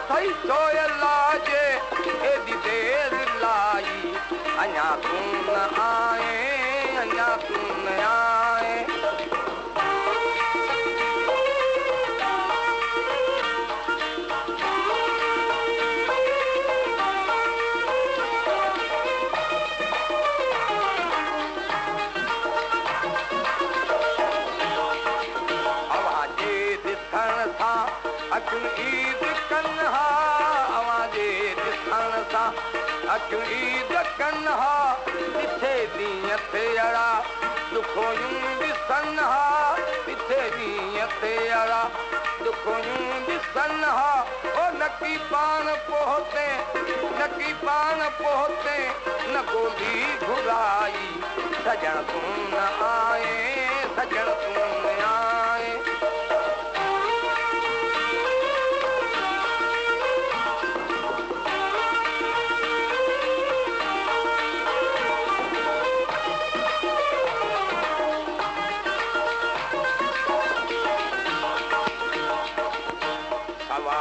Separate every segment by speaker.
Speaker 1: सही सोय लाजे एडी देर लाई अञा तू न आए अञा तू न आए अखियूं ईद कनि हा अवांजे ॾिसण सां अखियूं ईद कनि हा ॾिठे ॾींहं ते अड़ा दुखोयूं ॾिसनि हा ॾिठे ॾींहं ते अड़ा दुखोयूं ॾिसनि हा ओ नकी पाण पहुते नकी पाण पहुते न ॻोल्ही घुराई सजण तूं न आए सजण तूं न आए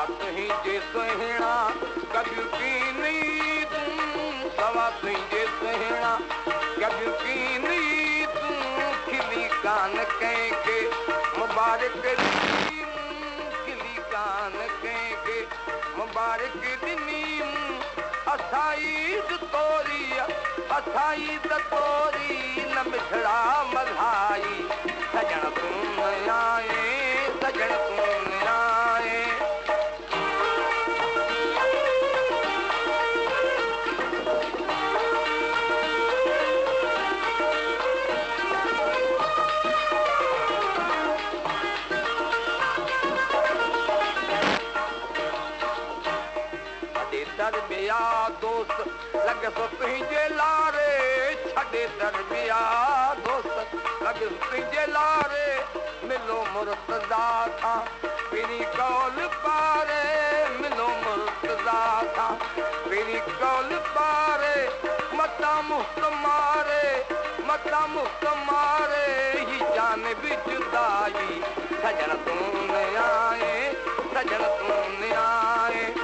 Speaker 1: तुंहिंजे सुहिणा कबियूं कीनी तूं सवा तुंहिंजे सुहिणा कबियूं कीनी तूं खिली कान कंहिंखे मुबारक ॾिनी खिली कान कंहिंखे मुबारक ॾिनी असाई तोरी असाई तोरी न मिठड़ा मल्हाई सजण तूं न आए सजण तूं न आए दरबिया दोस्त लॻे सो तुंहिंजे लारे छॾे दरबिया दोस्त लॻे तुंहिंजे लारे मिलो मुर्तज़ा खां पहिरीं कौल पारे मिलो मुर्तज़ा खां पहिरीं कौल पारे मता मुफ़्त मारे ही जान बि जुदाई सजण तूं न आए सजण तूं न आए